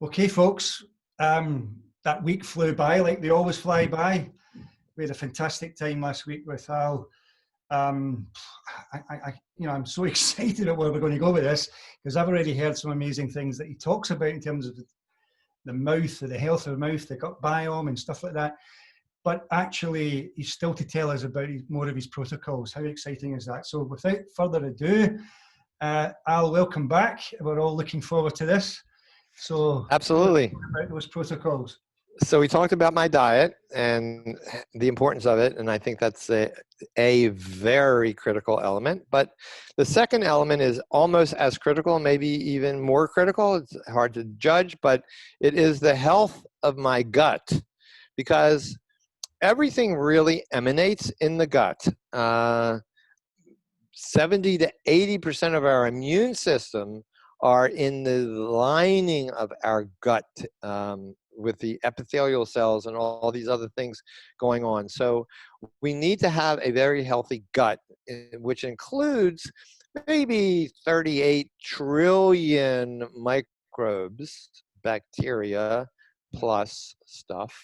Okay, folks, that week flew by like they always fly by. We had a fantastic time last week with Al. I'm so excited at where we're going to go with this because I've already heard some amazing things that he talks about in terms of the mouth, the health of the mouth, the gut biome and stuff like that. But actually, he's still to tell us about more of his protocols. How exciting is that? So without further ado, Al, welcome back. We're all looking forward to this. So absolutely. About those protocols. So we talked about my diet and the importance of it, and I think that's a very critical element. But the second element is almost as critical, maybe even more critical. It's hard to judge, but it is the health of my gut, because everything really emanates in the gut. 70 to 80% of our immune system are in the lining of our gut, with the epithelial cells and all these other things going on. So we need to have a very healthy gut, which includes maybe 38 trillion microbes, bacteria plus stuff,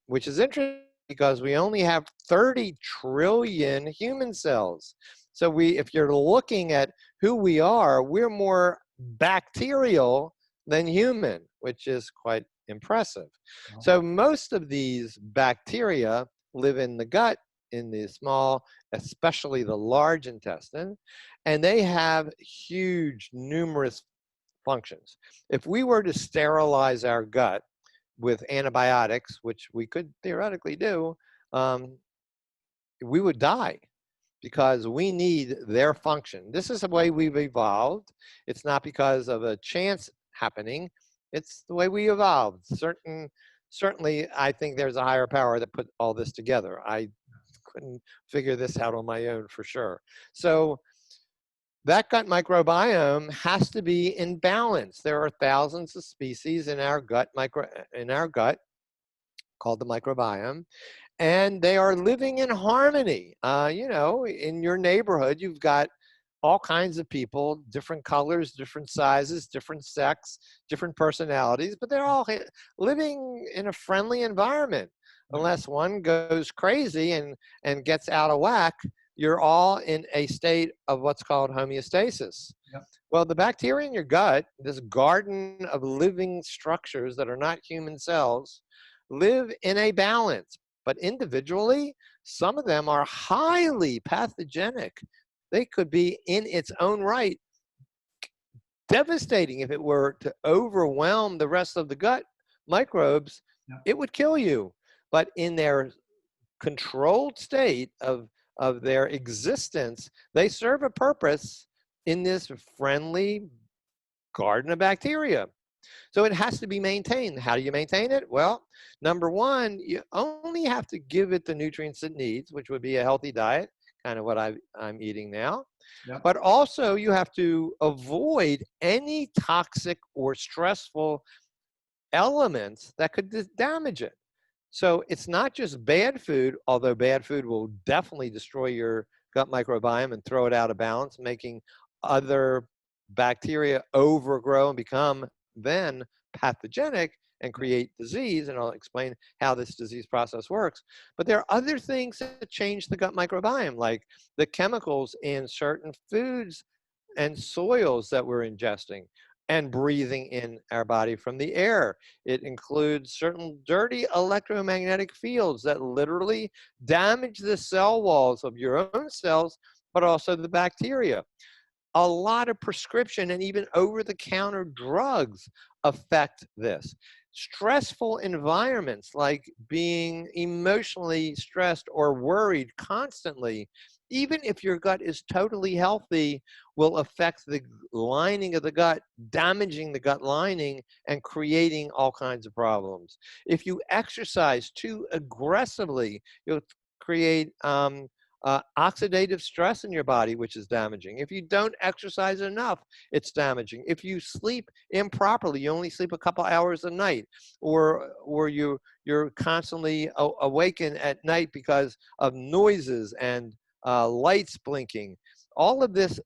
which is interesting because we only have 30 trillion human cells. So if you're looking at who we are, we're more bacterial than human, which is quite impressive. Wow. So most of these bacteria live in the gut, in the small, especially the large intestine, and they have huge, numerous functions. If we were to sterilize our gut with antibiotics, which we could theoretically do, we would die, because we need their function. This is the way we've evolved. It's not because of a chance happening. It's the way we evolved. Certainly, I think there's a higher power that put all this together. I couldn't figure this out on my own for sure. So that gut microbiome has to be in balance. There are thousands of species in our gut, called the microbiome, and they are living in harmony. In your neighborhood, you've got all kinds of people, different colors, different sizes, different sex, different personalities, but they're all living in a friendly environment. Unless one goes crazy and gets out of whack, you're all in a state of what's called homeostasis. Yep. Well, the bacteria in your gut, this garden of living structures that are not human cells, live in a balance. But individually, some of them are highly pathogenic. They could be, in its own right, devastating. If it were to overwhelm the rest of the gut microbes, yeah, it would kill you. But in their controlled state of their existence, they serve a purpose in this friendly garden of bacteria. So it has to be maintained. How do you maintain it? Well, number one, you only have to give it the nutrients it needs, which would be a healthy diet, kind of what I'm eating now. yeah. But also you have to avoid any toxic or stressful elements that could damage it. So it's not just bad food, although bad food will definitely destroy your gut microbiome and throw it out of balance, making other bacteria overgrow and become then pathogenic and create disease, and I'll explain how this disease process works. But there are other things that change the gut microbiome, like the chemicals in certain foods and soils that we're ingesting and breathing in our body from the air. It includes certain dirty electromagnetic fields that literally damage the cell walls of your own cells, but also the bacteria. A lot of prescription and even over-the-counter drugs affect this. Stressful environments, like being emotionally stressed or worried constantly, even if your gut is totally healthy, will affect the lining of the gut, damaging the gut lining and creating all kinds of problems. If you exercise too aggressively, you'll create oxidative stress in your body, which is damaging. If you don't exercise enough, it's damaging. If you sleep improperly, you only sleep a couple hours a night, or you're constantly awakened at night because of noises and lights blinking. All of this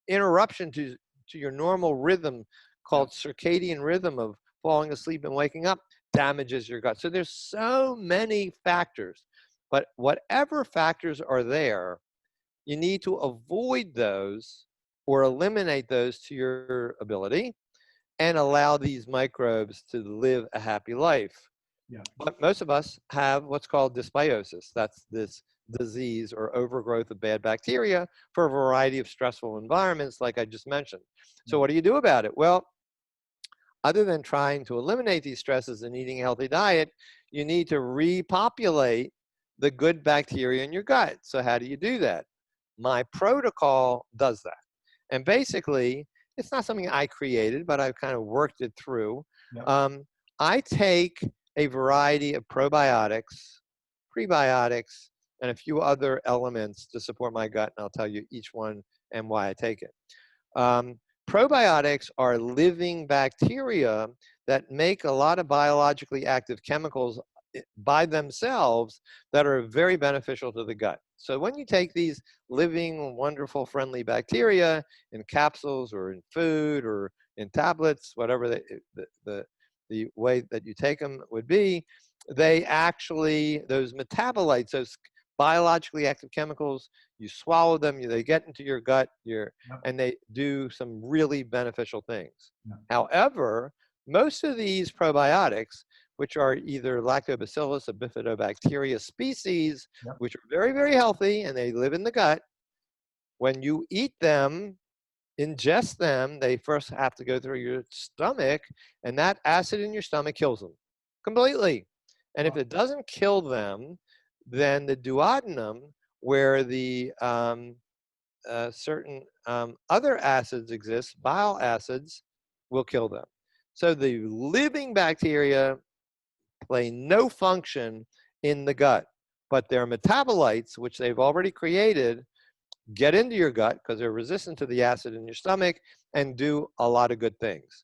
interruption to your normal rhythm called circadian rhythm of falling asleep and waking up damages your gut. So there's so many factors, but whatever factors are there, you need to avoid those or eliminate those to your ability and allow these microbes to live a happy life. Yeah. But most of us have what's called dysbiosis. That's this disease or overgrowth of bad bacteria for a variety of stressful environments, like I just mentioned. So what do you do about it? Well, other than trying to eliminate these stresses and eating a healthy diet, you need to repopulate the good bacteria in your gut. So how do you do that? My protocol does that. And basically, it's not something I created, but I've kind of worked it through. I take a variety of probiotics, prebiotics, and a few other elements to support my gut, and I'll tell you each one and why I take it. Probiotics are living bacteria that make a lot of biologically active chemicals by themselves that are very beneficial to the gut. So when you take these living, wonderful, friendly bacteria in capsules or in food or in tablets, whatever the way that you take them would be, they actually, those metabolites, those biologically active chemicals, you swallow them, they get into your gut, and they do some really beneficial things. However, most of these probiotics, which are either lactobacillus or bifidobacteria species, which are very, very healthy and they live in the gut, when you eat them, ingest them, they first have to go through your stomach, and that acid in your stomach kills them completely. And if it doesn't kill them, then the duodenum, where the certain other acids exist, bile acids, will kill them. So the living bacteria play no function in the gut, but their metabolites, which they've already created, get into your gut because they're resistant to the acid in your stomach and do a lot of good things.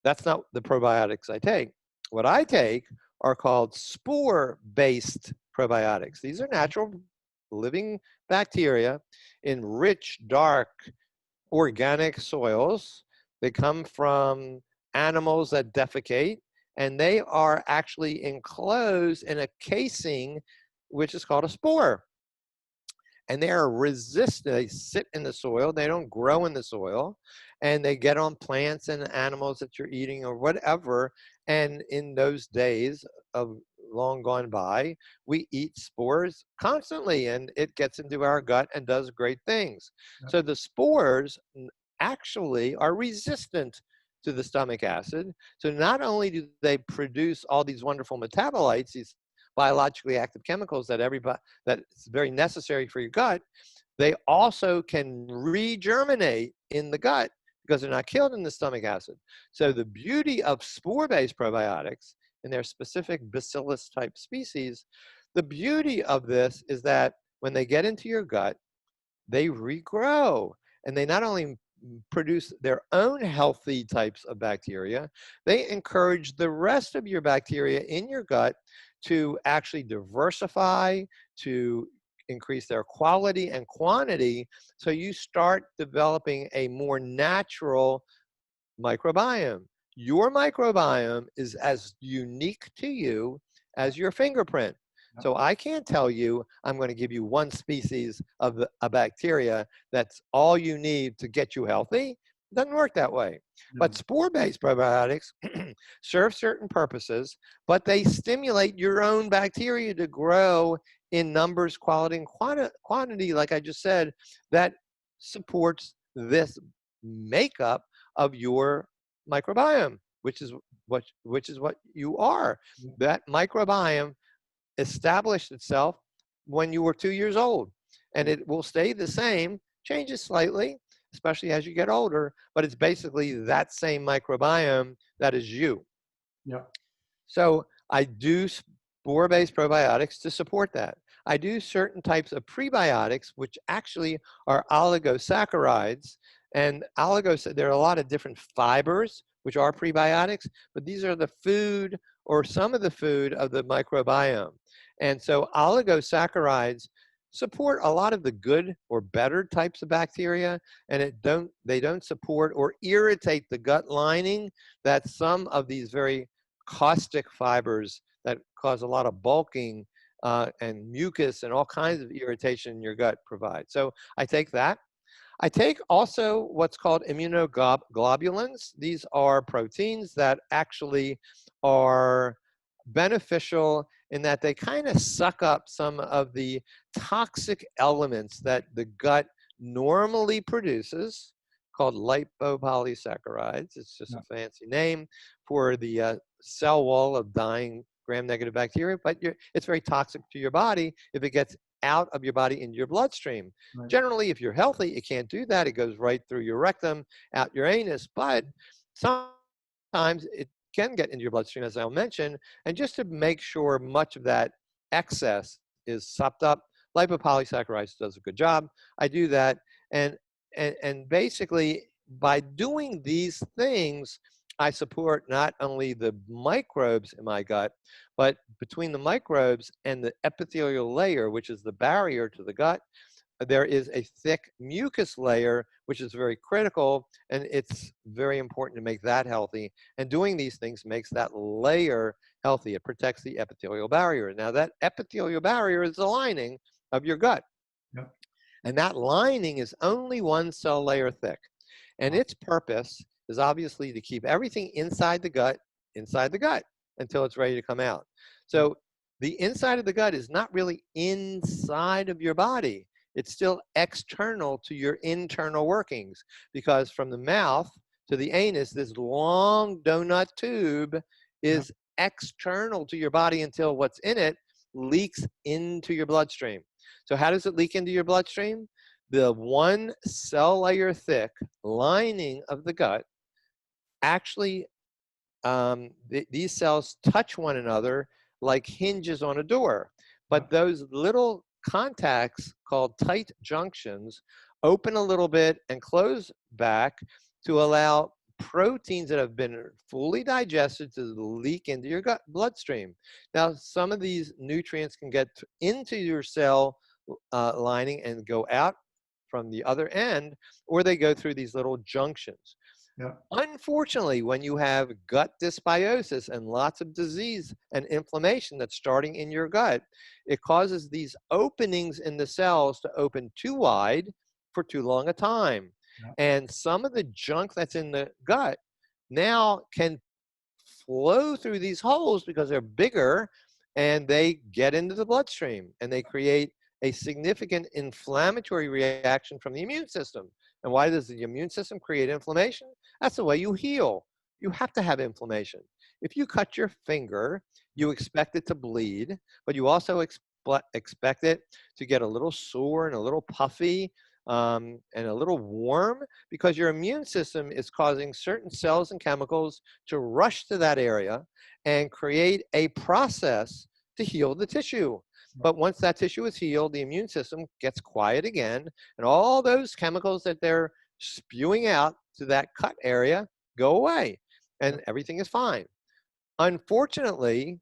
That's not the probiotics I take. What I take are called spore-based probiotics. These are natural living bacteria in rich, dark, organic soils. They come from animals that defecate, and they are actually enclosed in a casing, which is called a spore. And they are resistant. They sit in the soil. They don't grow in the soil. And they get on plants and animals that you're eating or whatever. And in those days of long gone by, we eat spores constantly, and it gets into our gut and does great things. So the spores actually are resistant to the stomach acid. So not only do they produce all these wonderful metabolites, these biologically active chemicals that's very necessary for your gut, they also can regerminate in the gut because they're not killed in the stomach acid. So the beauty of spore-based probiotics and their specific bacillus type species, the beauty of this is that when they get into your gut, they regrow, and they not only produce their own healthy types of bacteria, they encourage the rest of your bacteria in your gut to actually diversify, to increase their quality and quantity, so you start developing a more natural microbiome. Your microbiome is as unique to you as your fingerprint. So I can't tell you I'm going to give you one species of a bacteria that's all you need to get you healthy. It doesn't work that way. But spore-based probiotics serve certain purposes, but they stimulate your own bacteria to grow in numbers, quality, and quantity, like I just said, that supports this makeup of your microbiome, which is what you are. That microbiome established itself when you were 2 years old, and it will stay the same, changes slightly, especially as you get older, but it's basically that same microbiome that is you. So I do spore-based probiotics to support that. I do certain types of prebiotics, which actually are oligosaccharides, and there are a lot of different fibers, which are prebiotics, but these are the food or some of the food of the microbiome. And so oligosaccharides support a lot of the good or better types of bacteria, and they don't support or irritate the gut lining that some of these very caustic fibers that cause a lot of bulking and mucus and all kinds of irritation in your gut provide. So I take that. I take also what's called immunoglobulins. These are proteins that actually are beneficial in that they kind of suck up some of the toxic elements that the gut normally produces, called lipopolysaccharides. It's just Yeah. a fancy name for the cell wall of dying gram-negative bacteria, but it's very toxic to your body if it gets out of your body into your bloodstream. Right. Generally, if you're healthy, it can't do that. It goes right through your rectum, out your anus, but sometimes it can get into your bloodstream, as I'll mention, and just to make sure much of that excess is sopped up, lipopolysaccharides does a good job. I do that, and basically by doing these things, I support not only the microbes in my gut, but between the microbes and the epithelial layer, which is the barrier to the gut, there is a thick mucus layer, which is very critical, and it's very important to make that healthy. And doing these things makes that layer healthy. It protects the epithelial barrier. Now, that epithelial barrier is the lining of your gut. Yeah. And that lining is only one cell layer thick. And its purpose is obviously to keep everything inside the gut until it's ready to come out. So the inside of the gut is not really inside of your body. It's still external to your internal workings, because from the mouth to the anus, this long donut tube is external to your body until what's in it leaks into your bloodstream. So how does it leak into your bloodstream? The one cell layer thick lining of the gut actually, these cells touch one another like hinges on a door. But those little contacts called tight junctions open a little bit and close back to allow proteins that have been fully digested to leak into your gut bloodstream. Now, some of these nutrients can get into your cell lining and go out from the other end, or they go through these little junctions. Yeah. Unfortunately, when you have gut dysbiosis and lots of disease and inflammation that's starting in your gut, it causes these openings in the cells to open too wide for too long a time. Yeah. And some of the junk that's in the gut now can flow through these holes because they're bigger, and they get into the bloodstream, and they create a significant inflammatory reaction from the immune system. And why does the immune system create inflammation? That's the way you heal. You have to have inflammation. If you cut your finger, you expect it to bleed, but you also expect it to get a little sore and a little puffy and a little warm, because your immune system is causing certain cells and chemicals to rush to that area and create a process to heal the tissue. But once that tissue is healed, the immune system gets quiet again, and all those chemicals that they're spewing out to that cut area go away, and everything is fine. Unfortunately,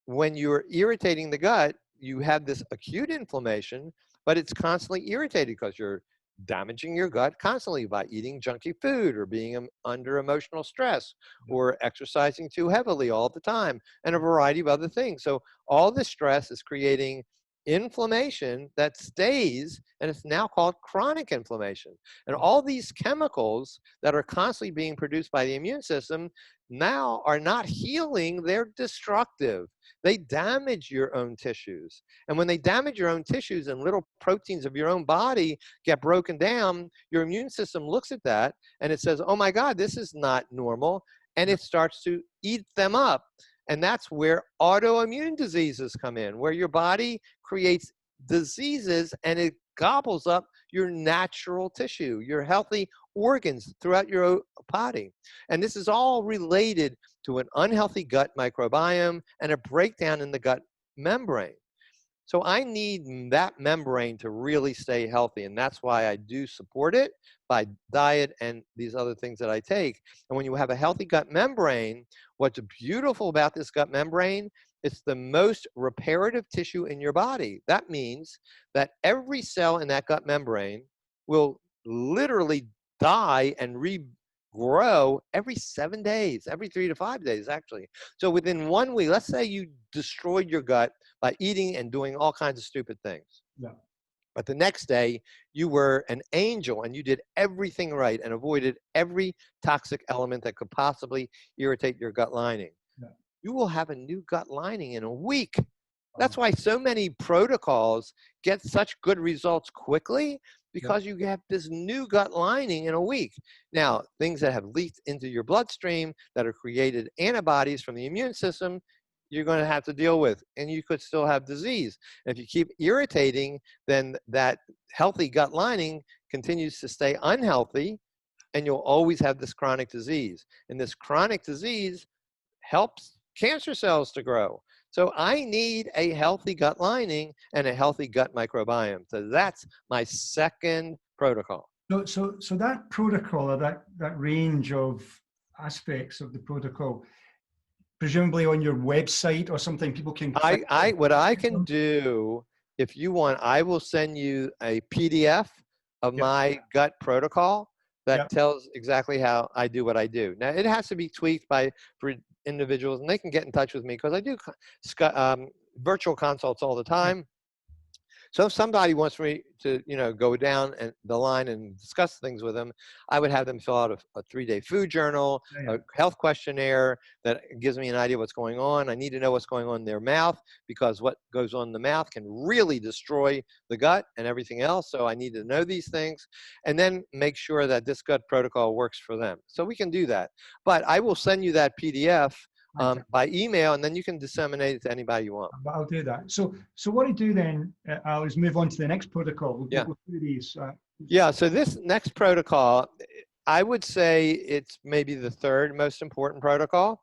when you're irritating the gut, you have this acute inflammation, but it's constantly irritated because you're damaging your gut constantly by eating junky food, or being under emotional stress, or exercising too heavily all the time, and a variety of other things. So all this stress is creating inflammation that stays, and it's now called chronic inflammation. And all these chemicals that are constantly being produced by the immune system now are not healing, they're destructive. They damage your own tissues. And when they damage your own tissues and little proteins of your own body get broken down, your immune system looks at that and it says, oh my God, this is not normal. And it starts to eat them up. And that's where autoimmune diseases come in, where your body creates diseases and it gobbles up your natural tissue, your healthy organs throughout your body. And this is all related to an unhealthy gut microbiome and a breakdown in the gut membrane. So I need that membrane to really stay healthy, and that's why I do support it by diet and these other things that I take. And when you have a healthy gut membrane, what's beautiful about this gut membrane It's the most reparative tissue in your body. That means that every cell in that gut membrane will literally die and regrow every 7 days, every 3 to 5 days, actually. So within 1 week, let's say you destroyed your gut by eating and doing all kinds of stupid things. Yeah. But the next day, you were an angel and you did everything right and avoided every toxic element that could possibly irritate your gut lining. Yeah. You will have a new gut lining in a week. Wow. That's why so many protocols get such good results quickly, because you have this new gut lining in a week. Now, things that have leaked into your bloodstream that have created antibodies from the immune system, you're going to have to deal with, and you could still have disease. And if you keep irritating, then that healthy gut lining continues to stay unhealthy, and you'll always have this chronic disease. And this chronic disease helps cancer cells to grow. So I need a healthy gut lining and a healthy gut microbiome. So that's my second protocol. So that protocol, or that range of aspects of the protocol, presumably on your website or something, people can. What I can do, if you want, I will send you a PDF of my gut protocol that tells exactly how I do what I do. Now, it has to be tweaked for individuals, and they can get in touch with me because I do virtual consults all the time. So if somebody wants me to, go down the line and discuss things with them, I would have them fill out a 3-day food journal, a health questionnaire that gives me an idea of what's going on. I need to know what's going on in their mouth, because what goes on in the mouth can really destroy the gut and everything else. So I need to know these things, and then make sure that this gut protocol works for them. So we can do that. But I will send you that PDF by email, and then you can disseminate it to anybody you want. I'll do that. So what I do then, Al, is move on to the next protocol. We'll go through these. So this next protocol, I would say it's maybe the third most important protocol.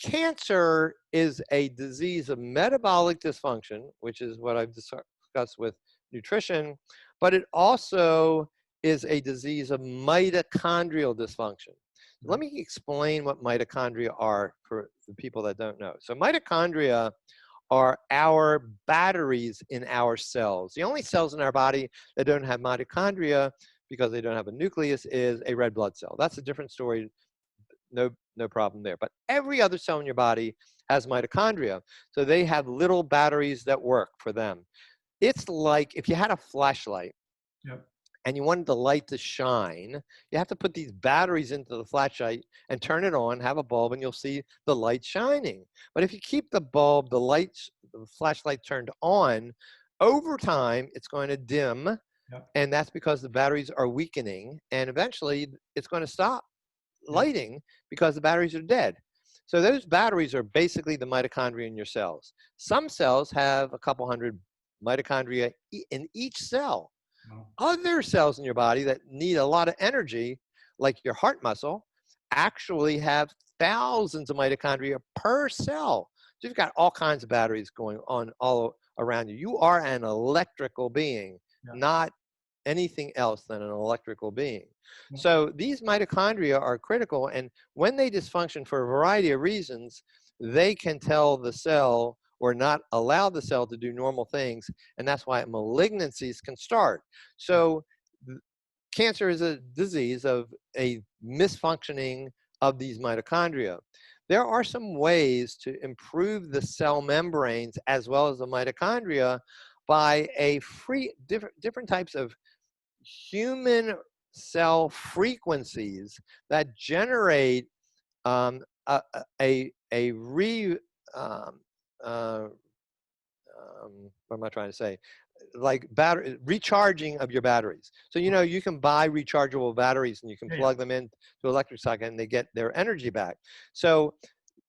Cancer is a disease of metabolic dysfunction, which is what I've discussed with nutrition, but it also is a disease of mitochondrial dysfunction. Let me explain what mitochondria are for the people that don't know. So mitochondria are our batteries in our cells. The only cells in our body that don't have mitochondria, because they don't have a nucleus, is a red blood cell. That's a different story. No problem there. But every other cell in your body has mitochondria. So they have little batteries that work for them. It's like if you had a flashlight, and you wanted the light to shine, you have to put these batteries into the flashlight and turn it on, have a bulb, and you'll see the light shining. But if you keep the bulb, the flashlight turned on, over time, it's going to dim, and that's because the batteries are weakening, and eventually it's going to stop lighting because the batteries are dead. So those batteries are basically the mitochondria in your cells. Some cells have a couple hundred mitochondria in each cell. Other cells in your body that need a lot of energy, like your heart muscle, actually have thousands of mitochondria per cell. So you've got all kinds of batteries going on all around you. You are an electrical being, not anything else than an electrical being. So these mitochondria are critical, and when they dysfunction for a variety of reasons, they can tell the cell or not allow the cell to do normal things, and that's why malignancies can start. So cancer is a disease of a misfunctioning of these mitochondria. There are some ways to improve the cell membranes as well as the mitochondria by different types of human cell frequencies that generate what am I trying to say? Like recharging of your batteries. So, you can buy rechargeable batteries and you can plug them into electric socket and they get their energy back. So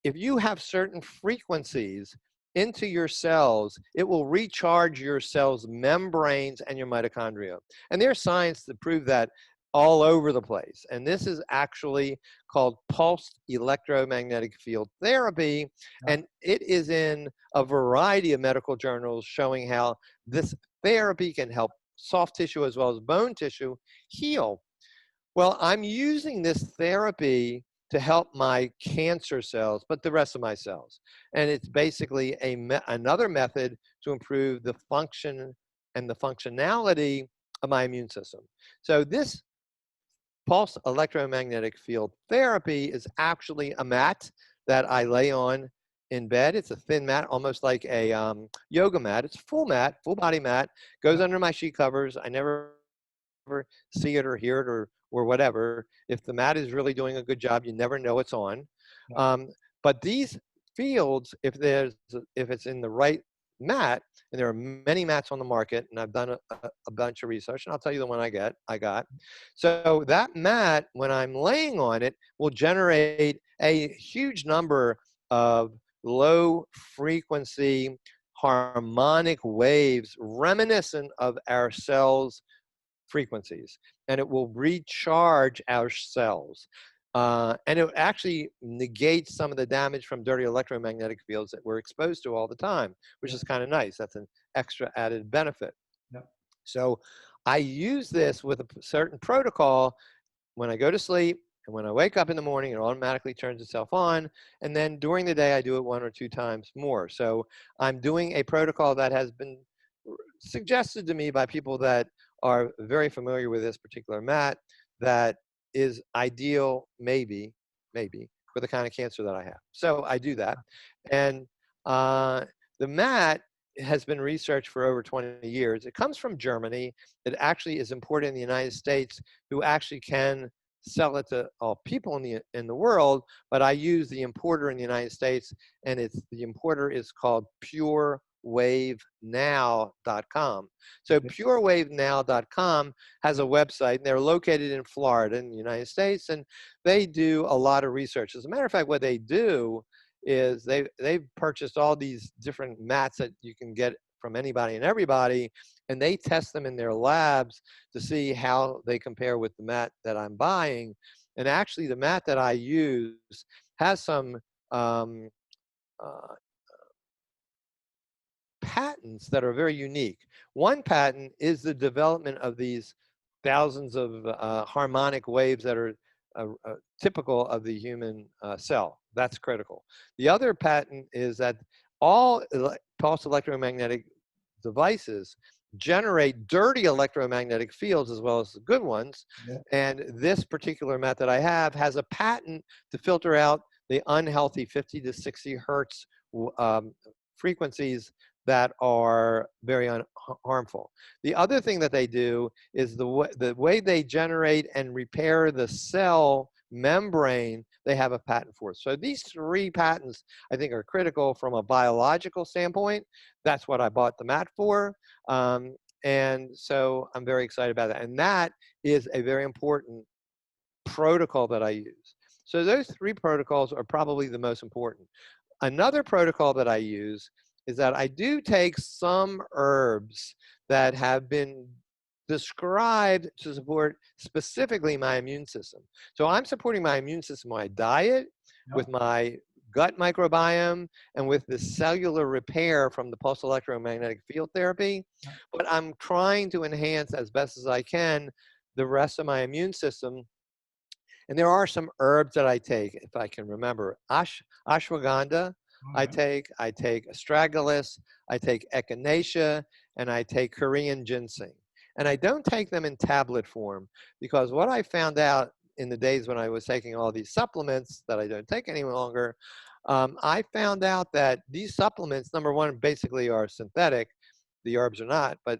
if you have certain frequencies into your cells, it will recharge your cells' membranes and your mitochondria. And there's science to prove that all over the place. And this is actually called pulsed electromagnetic field therapy. And it is in a variety of medical journals showing how this therapy can help soft tissue as well as bone tissue heal. Well, I'm using this therapy to help my cancer cells, but the rest of my cells. And it's basically another method to improve the function and the functionality of my immune system. So this pulse electromagnetic field therapy is actually a mat that I lay on in bed. It's a thin mat, almost like a yoga mat. It's a full mat, full body mat, goes under my sheet covers. I never see it or hear it or whatever. If the mat is really doing a good job, you never know it's on. But these fields, if it's in the right mat, and there are many mats on the market, and I've done a bunch of research, and I'll tell you the one I got. So that mat, when I'm laying on it, will generate a huge number of low frequency harmonic waves reminiscent of our cells' frequencies, and it will recharge our cells. And it actually negates some of the damage from dirty electromagnetic fields that we're exposed to all the time, which is kind of nice. That's an extra added benefit. So I use this with a certain protocol when I go to sleep, and when I wake up in the morning, it automatically turns itself on. And then during the day, I do it 1 or 2 times more. So I'm doing a protocol that has been suggested to me by people that are very familiar with this particular mat, that is ideal, maybe, for the kind of cancer that I have. So I do that. And the mat has been researched for over 20 years. It comes from Germany. It actually is imported in the United States, who actually can sell it to all people in the world, but I use the importer in the United States, and the importer is called purewavenow.com. So purewavenow.com has a website, and they're located in Florida in the United States, and they do a lot of research. As a matter of fact, what they do is they've purchased all these different mats that you can get from anybody and everybody, and they test them in their labs to see how they compare with the mat that I'm buying. And actually, the mat that I use has some patents that are very unique. One patent is the development of these thousands of harmonic waves that are typical of the human cell. That's critical. The other patent is that all pulse electromagnetic devices generate dirty electromagnetic fields as well as the good ones. And this particular mat that I have has a patent to filter out the unhealthy 50 to 60 hertz frequencies that are very harmful. The other thing that they do is the way they generate and repair the cell membrane, they have a patent for. So these 3 patents, I think, are critical from a biological standpoint. That's what I bought the mat for. And so I'm very excited about that. And that is a very important protocol that I use. So those 3 protocols are probably the most important. Another protocol that I use is that I do take some herbs that have been described to support specifically my immune system. So I'm supporting my immune system, my diet, with my gut microbiome, and with the cellular repair from the pulse electromagnetic field therapy. But I'm trying to enhance as best as I can the rest of my immune system. And there are some herbs that I take, if I can remember. Ashwagandha, I take astragalus, I take echinacea, and I take Korean ginseng. And I don't take them in tablet form, because what I found out in the days when I was taking all these supplements that I don't take any longer, I found out that these supplements, number one, basically are synthetic. The herbs are not, but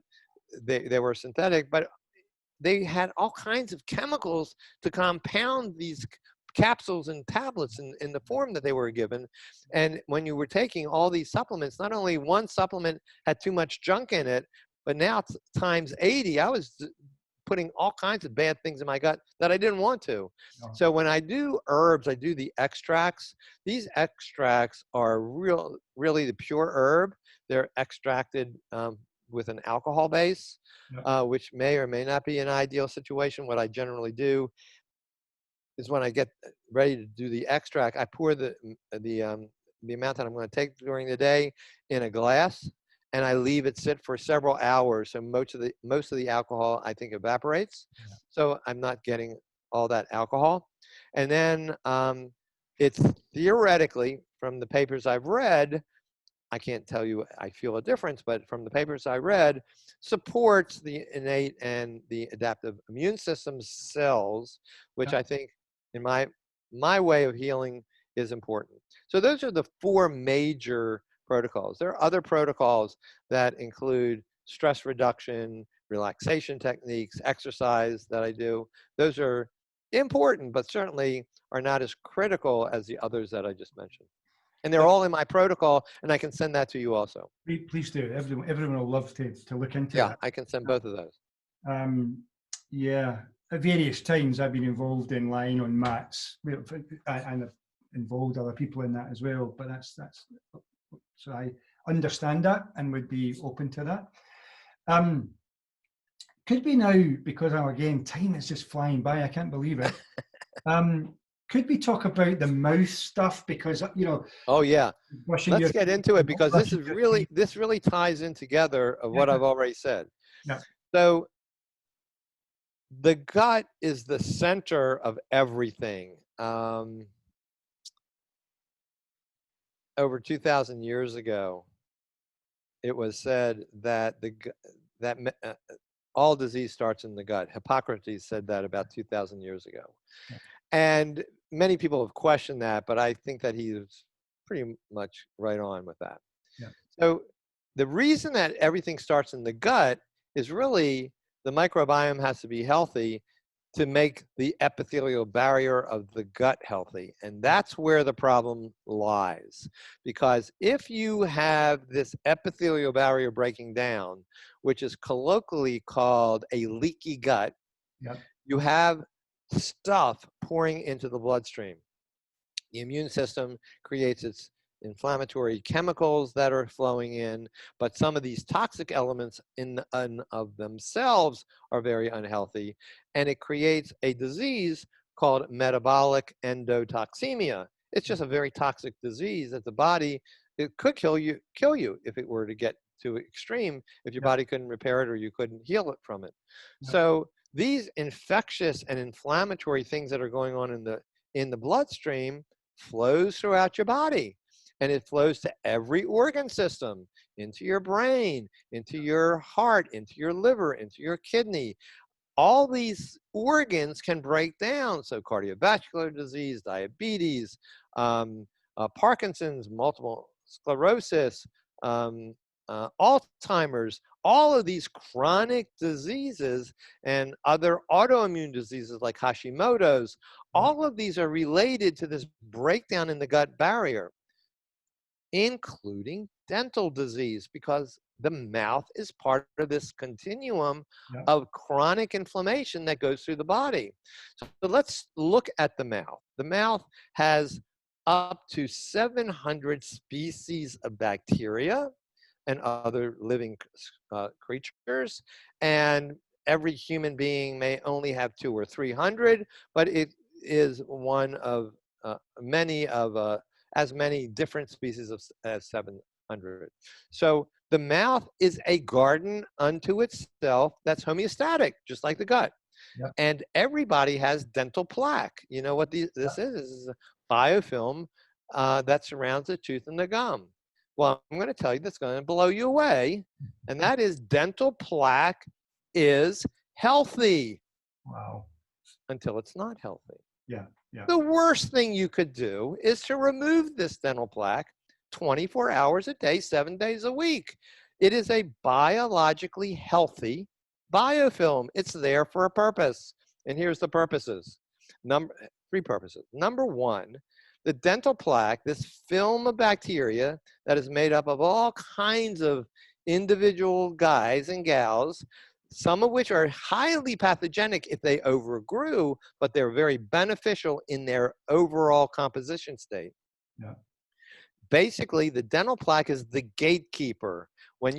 they were synthetic, but they had all kinds of chemicals to compound these capsules and tablets in the form that they were given. And when you were taking all these supplements, not only one supplement had too much junk in it, but now times 80, I was putting all kinds of bad things in my gut that I didn't want to. So when I do herbs, I do the extracts. These extracts are really the pure herb. They're extracted with an alcohol base, which may or may not be an ideal situation. What I generally do is when I get ready to do the extract, I pour the amount that I'm going to take during the day in a glass, and I leave it sit for several hours. So most of the alcohol, I think, evaporates. So I'm not getting all that alcohol. And then it's theoretically, from the papers I've read, I can't tell you I feel a difference, but from the papers I read, supports the innate and the adaptive immune system cells, which Yeah. I think in my way of healing is important. So those are the 4 major protocols. There are other protocols that include stress reduction, relaxation techniques, exercise that I do. Those are important, but certainly are not as critical as the others that I just mentioned. And they're all in my protocol, and I can send that to you also. Please do. Everyone will love to look into Yeah, that. I can send both of those. Yeah, at various times I've been involved in lying on mats, and I've involved other people in that as well. But that's so I understand that and would be open to that. Could we now, because again, time is just flying by, I can't believe it. Could we talk about the mouth stuff? Because, you know, oh yeah, let's get into it, because this really ties in together of what I've already said. Yeah. So the gut is the center of everything. Over 2,000 years ago, it was said that all disease starts in the gut. Hippocrates said that about 2,000 years ago. Yeah. And many people have questioned that, but I think that he's pretty much right on with that. Yeah. So the reason that everything starts in the gut is really the microbiome has to be healthy to make the epithelial barrier of the gut healthy. And that's where the problem lies. Because if you have this epithelial barrier breaking down, which is colloquially called a leaky gut, Yeah. you have stuff pouring into the bloodstream. The immune system creates its inflammatory chemicals that are flowing in, but some of these toxic elements in of themselves are very unhealthy, and it creates a disease called metabolic endotoxemia. It's just a very toxic disease that the body, it could kill you if it were to get too extreme, if your body couldn't repair it or you couldn't heal it from it. So these infectious and inflammatory things that are going on in the bloodstream flows throughout your body, and it flows to every organ system, into your brain, into your heart, into your liver, into your kidney. All these organs can break down. So cardiovascular disease, diabetes, Parkinson's, multiple sclerosis, Alzheimer's, all of these chronic diseases and other autoimmune diseases like Hashimoto's, all of these are related to this breakdown in the gut barrier, including dental disease, because the mouth is part of this continuum of chronic inflammation that goes through the body. So let's look at the mouth. The mouth has up to 700 species of bacteria and other living creatures, and every human being may only have 200 or 300, but it is one of many of as many different species as 700. So the mouth is a garden unto itself that's homeostatic, just like the gut. Yep. And everybody has dental plaque. You know what this is? This is a biofilm that surrounds the tooth and the gum. Well, I'm going to tell you that's going to blow you away, and that is dental plaque is healthy. Wow. Until it's not healthy. Yeah. Yeah. The worst thing you could do is to remove this dental plaque 24 hours a day, 7 days a week. It is a biologically healthy biofilm. It's there for a purpose. And here's the purposes. 3 purposes. Number 1, the dental plaque, this film of bacteria that is made up of all kinds of individual guys and gals, some of which are highly pathogenic if they overgrew, but they're very beneficial in their overall composition state. Yeah. Basically, the dental plaque is the gatekeeper. When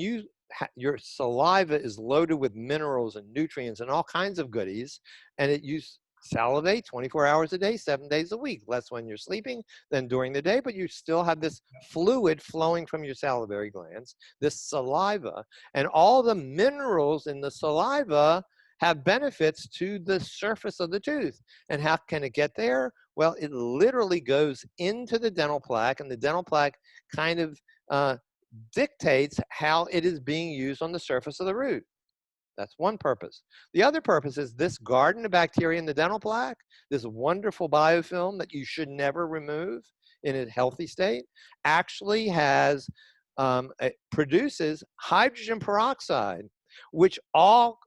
your saliva is loaded with minerals and nutrients and all kinds of goodies, and you salivate 24 hours a day, 7 days a week, less when you're sleeping than during the day, but you still have this fluid flowing from your salivary glands, this saliva, and all the minerals in the saliva have benefits to the surface of the tooth. And how can it get there? Well, it literally goes into the dental plaque, and the dental plaque kind of dictates how it is being used on the surface of the root. That's one purpose. The other purpose is this garden of bacteria in the dental plaque, this wonderful biofilm that you should never remove in a healthy state, actually has, it produces hydrogen peroxide, which all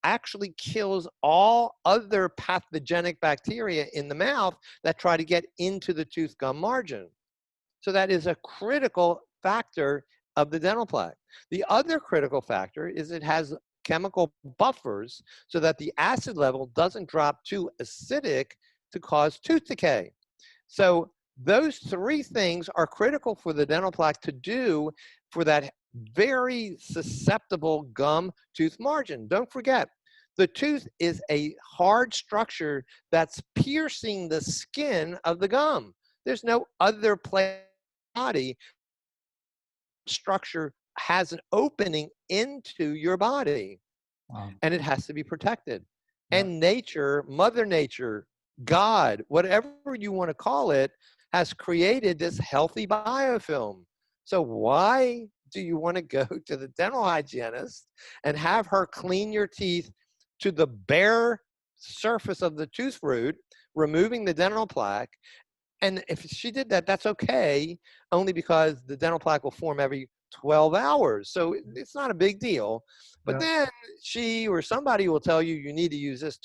actually kills all other pathogenic bacteria in the mouth that try to get into the tooth gum margin. So that is a critical factor of the dental plaque. The other critical factor is it has chemical buffers so that the acid level doesn't drop too acidic to cause tooth decay. So those three things are critical for the dental plaque to do for that very susceptible gum tooth margin. Don't forget, the tooth is a hard structure that's piercing the skin of the gum. There's no other place in the body structure has an opening into your body. Wow. And it has to be protected. Yeah. And nature, Mother Nature, God, whatever you want to call it, has created this healthy biofilm. So why do you want to go to the dental hygienist and have her clean your teeth to the bare surface of the tooth root, removing the dental plaque? And if she did that, that's okay, only because the dental plaque will form every 12 hours. So it's not a big deal. But then she or somebody will tell you you need to use this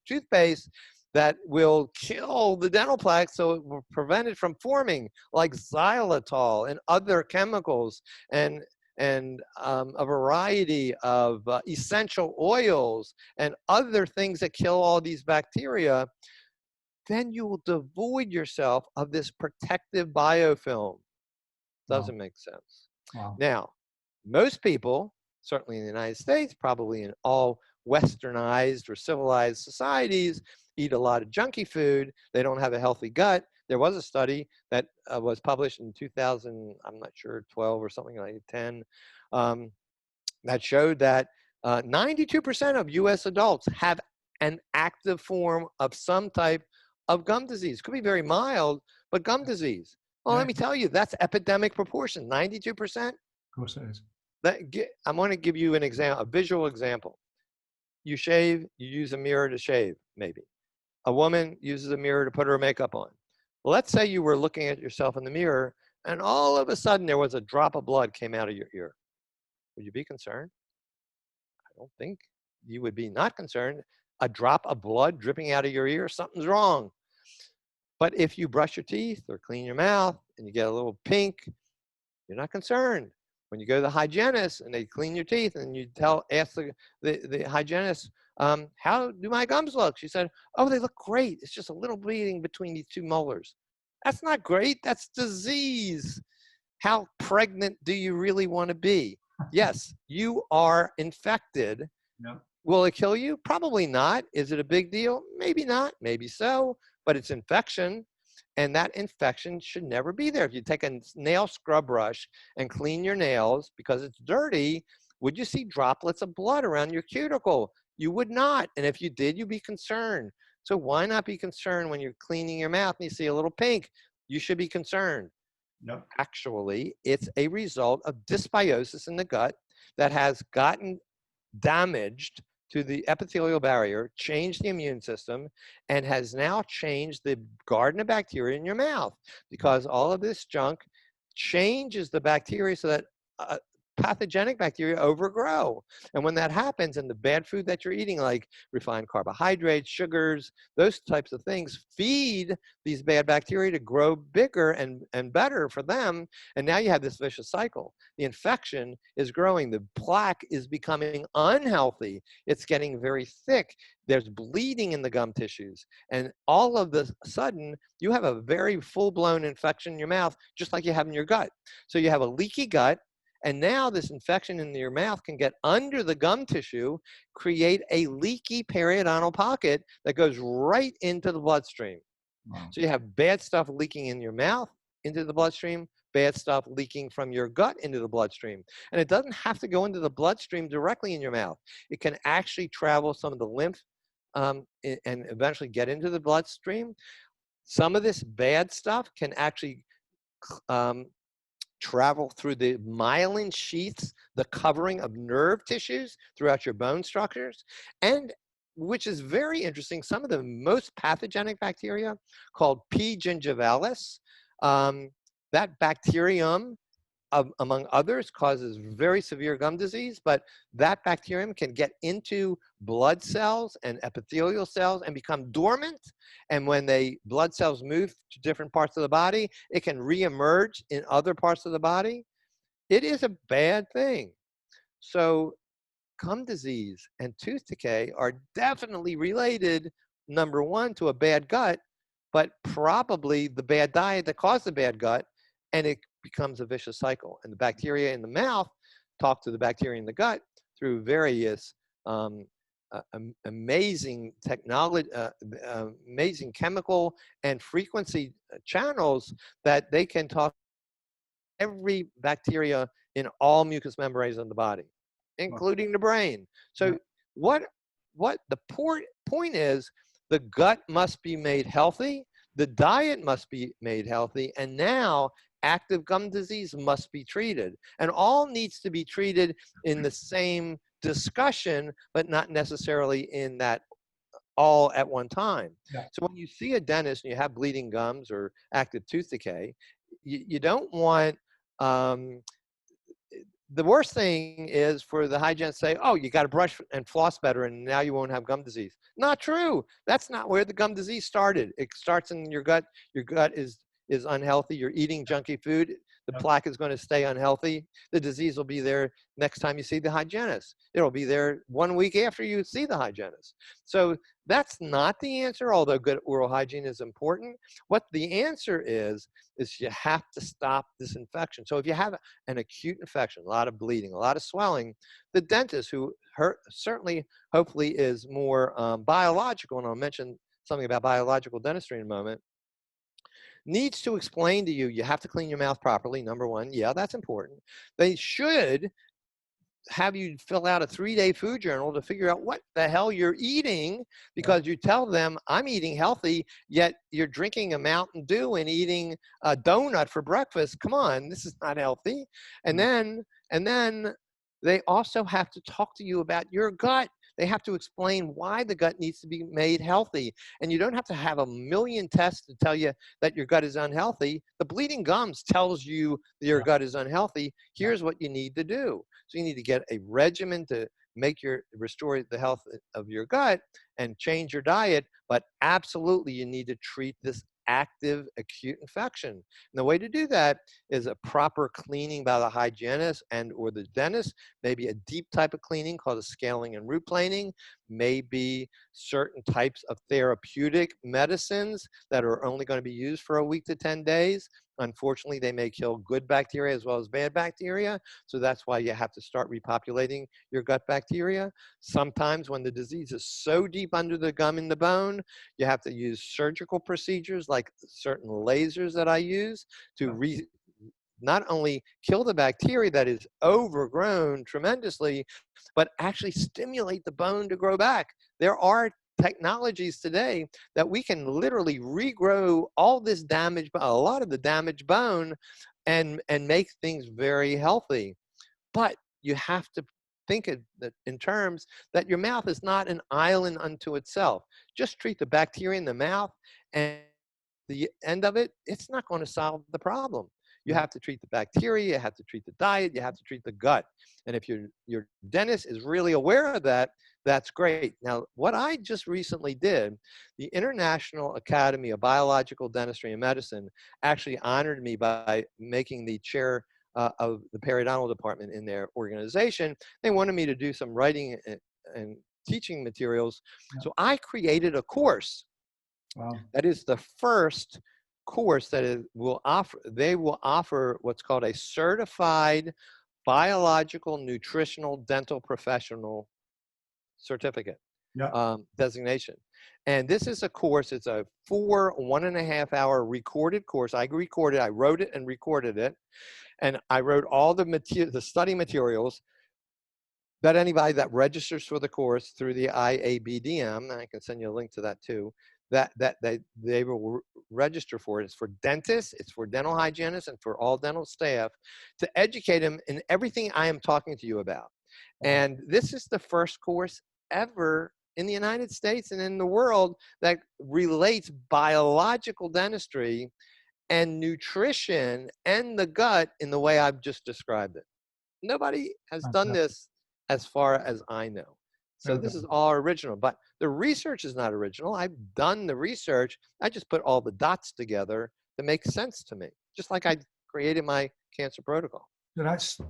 toothpaste that will kill the dental plaque so it will prevent it from forming, like xylitol and other chemicals and a variety of essential oils and other things that kill all these bacteria. Then you will devoid yourself of this protective biofilm. Doesn't make sense. Wow. Now, most people, certainly in the United States, probably in all westernized or civilized societies, eat a lot of junky food. They don't have a healthy gut. There was a study that was published in 2000, I'm not sure, 12 or something like 10, that showed that 92% of US adults have an active form of some type of gum disease. Could be very mild, but gum disease. Well, let me tell you, that's epidemic proportion, 92%. Of course it is. I'm going to give you an example, a visual example. You shave, you use a mirror to shave, maybe. A woman uses a mirror to put her makeup on. Let's say you were looking at yourself in the mirror and all of a sudden there was a drop of blood came out of your ear. Would you be concerned? I don't think you would be not concerned. A drop of blood dripping out of your ear, something's wrong. But if you brush your teeth or clean your mouth and you get a little pink, you're not concerned. When you go to the hygienist and they clean your teeth and you ask the hygienist, how do my gums look? She said, oh, they look great. It's just a little bleeding between these two molars. That's not great. That's disease. How pregnant do you really want to be? Yes, you are infected. No. Will it kill you? Probably not. Is it a big deal? Maybe not. Maybe so. But it's infection. And that infection should never be there. If you take a nail scrub brush and clean your nails because it's dirty, would you see droplets of blood around your cuticle? You would not. And if you did, you'd be concerned. So why not be concerned when you're cleaning your mouth and you see a little pink? You should be concerned. No. Actually, it's a result of dysbiosis in the gut that has gotten damaged to the epithelial barrier, changed the immune system, and has now changed the garden of bacteria in your mouth, because all of this junk changes the bacteria so that pathogenic bacteria overgrow. And when that happens, and the bad food that you're eating, like refined carbohydrates, sugars, those types of things, feed these bad bacteria to grow bigger and better for them. And now you have this vicious cycle. The infection is growing. The plaque is becoming unhealthy. It's getting very thick. There's bleeding in the gum tissues. And all of a sudden, you have a very full-blown infection in your mouth, just like you have in your gut. So you have a leaky gut. And now this infection in your mouth can get under the gum tissue, create a leaky periodontal pocket that goes right into the bloodstream. Wow. So you have bad stuff leaking in your mouth into the bloodstream, bad stuff leaking from your gut into the bloodstream. And it doesn't have to go into the bloodstream directly in your mouth. It can actually travel some of the lymph and eventually get into the bloodstream. Some of this bad stuff can actually travel through the myelin sheaths, the covering of nerve tissues throughout your bone structures, and which is very interesting, some of the most pathogenic bacteria called P. gingivalis, that bacterium, among others, causes very severe gum disease, but that bacterium can get into blood cells and epithelial cells and become dormant. And when blood cells move to different parts of the body, it can reemerge in other parts of the body. It is a bad thing. So gum disease and tooth decay are definitely related, number one, to a bad gut, but probably the bad diet that caused the bad gut, and it becomes a vicious cycle. And the bacteria in the mouth talk to the bacteria in the gut through various amazing technology, amazing chemical and frequency channels that they can talk to every bacteria in all mucous membranes in the body, including the brain. So what the point is, the gut must be made healthy, the diet must be made healthy, and now active gum disease must be treated. And all needs to be treated in the same discussion, but not necessarily in that all at one time. Yeah. So when you see a dentist and you have bleeding gums or active tooth decay, you don't want, the worst thing is for the hygienist to say, oh, you got to brush and floss better and now you won't have gum disease. Not true. That's not where the gum disease started. It starts in your gut. Your gut is unhealthy. You're eating junky food. The plaque is going to stay unhealthy. The disease will be there next time you see the hygienist. It'll be there 1 week after you see the hygienist. So that's not the answer, although good oral hygiene is important. What the answer is you have to stop this infection. So if you have an acute infection, a lot of bleeding, a lot of swelling, the dentist, who certainly, hopefully, is more biological, and I'll mention something about biological dentistry in a moment, needs to explain to you, you have to clean your mouth properly, number one. Yeah, that's important. They should have you fill out a 3-day food journal to figure out what the hell you're eating, because you tell them, I'm eating healthy, yet you're drinking a Mountain Dew and eating a donut for breakfast. Come on, this is not healthy. And then they also have to talk to you about your gut. They have to explain why the gut needs to be made healthy. And you don't have to have a million tests to tell you that your gut is unhealthy. The bleeding gums tells you that your gut is unhealthy. Here's what you need to do. So you need to get a regimen to restore the health of your gut and change your diet. But absolutely, you need to treat this active acute infection. And the way to do that is a proper cleaning by the hygienist and or the dentist, maybe a deep type of cleaning called a scaling and root planing, maybe certain types of therapeutic medicines that are only going to be used for a week to 10 days. Unfortunately, they may kill good bacteria as well as bad bacteria. So that's why you have to start repopulating your gut bacteria. Sometimes when the disease is so deep under the gum in the bone, you have to use surgical procedures like certain lasers that I use to not only kill the bacteria that is overgrown tremendously, but actually stimulate the bone to grow back. There are technologies today that we can literally regrow all this damaged, a lot of the damaged bone, and make things very healthy. But you have to think of that in terms that your mouth is not an island unto itself. Just treat the bacteria in the mouth, and the end of it, it's not going to solve the problem. You have to treat the bacteria, you have to treat the diet, you have to treat the gut. And if your dentist is really aware of that, that's great. Now, what I just recently did, the International Academy of Biological Dentistry and Medicine actually honored me by making the chair of the periodontal department in their organization. They wanted me to do some writing and teaching materials. So I created a course. Wow. That is the first course that they will offer what's called a certified biological nutritional dental professional certificate, designation. And this is a course, it's a 1.5 hour recorded course. I wrote it and recorded it. And I wrote all the study materials that anybody that registers for the course through the IABDM, and I can send you a link to that too, that they will register for it. It's for dentists, it's for dental hygienists, and for all dental staff to educate them in everything I am talking to you about. And this is the first course ever in the United States and in the world that relates biological dentistry and nutrition and the gut in the way I've just described it. Nobody has done this as far as I know. So this is all original, but the research is not original. I've done the research. I just put all the dots together to make sense to me, just like I created my cancer protocol. So that's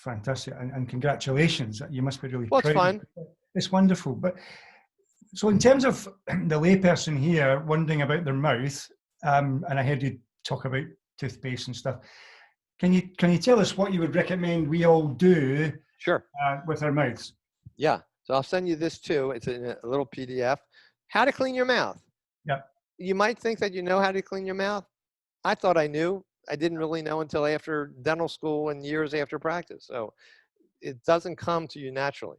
fantastic, and congratulations. You must be really Well, proud. it's fun. It's wonderful. But so in terms of the layperson here wondering about their mouth, and I heard you talk about toothpaste and stuff. Can you tell us what you would recommend we all do? Sure. With our mouths? Yeah. So I'll send you this too. It's in a little PDF. How to clean your mouth. Yeah. You might think that you know how to clean your mouth. I thought I knew. I didn't really know until after dental school and years after practice. So it doesn't come to you naturally.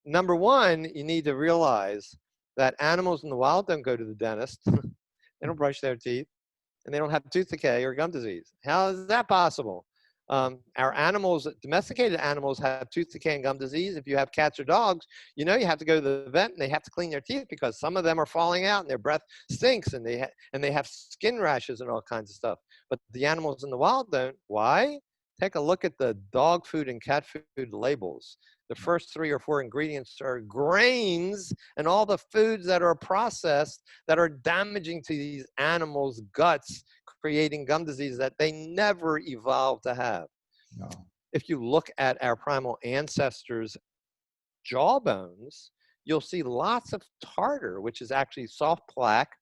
Number one, you need to realize that animals in the wild don't go to the dentist. They don't brush their teeth, and they don't have tooth decay or gum disease. How is that possible? Our animals, domesticated animals, have tooth decay and gum disease. If you have cats or dogs, you know you have to go to the vet and they have to clean their teeth because some of them are falling out and their breath stinks and they have skin rashes and all kinds of stuff. But the animals in the wild don't. Why? Take a look at the dog food and cat food labels. The first 3 or 4 ingredients are grains and all the foods that are processed that are damaging to these animals' guts, creating gum disease that they never evolved to have. No. If you look at our primal ancestors' jawbones, you'll see lots of tartar, which is actually soft plaque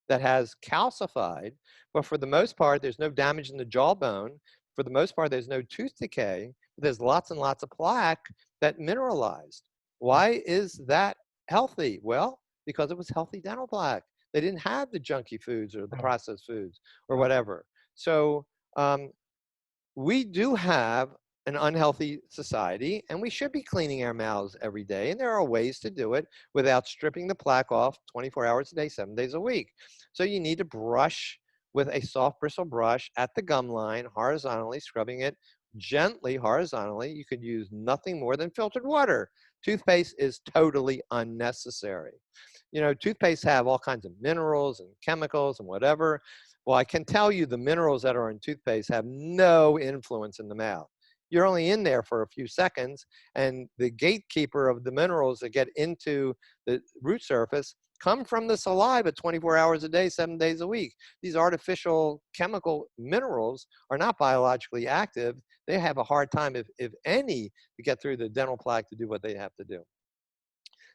that has calcified. But for the most part, there's no damage in the jawbone. For the most part, there's no tooth decay. There's lots and lots of plaque that mineralized. Why is that healthy? Well, because it was healthy dental plaque. They didn't have the junky foods or the processed foods or whatever. So we do have an unhealthy society, and we should be cleaning our mouths every day. And there are ways to do it without stripping the plaque off 24 hours a day, 7 days a week. So you need to brush with a soft bristle brush at the gum line, horizontally, scrubbing it gently horizontally. You could use nothing more than filtered water. Toothpaste is totally unnecessary. You know, toothpaste have all kinds of minerals and chemicals and whatever. Well, I can tell you the minerals that are in toothpaste have no influence in the mouth. You're only in there for a few seconds, and the gatekeeper of the minerals that get into the root surface come from the saliva 24 hours a day, 7 days a week. These artificial chemical minerals are not biologically active. They have a hard time, if any, to get through the dental plaque to do what they have to do.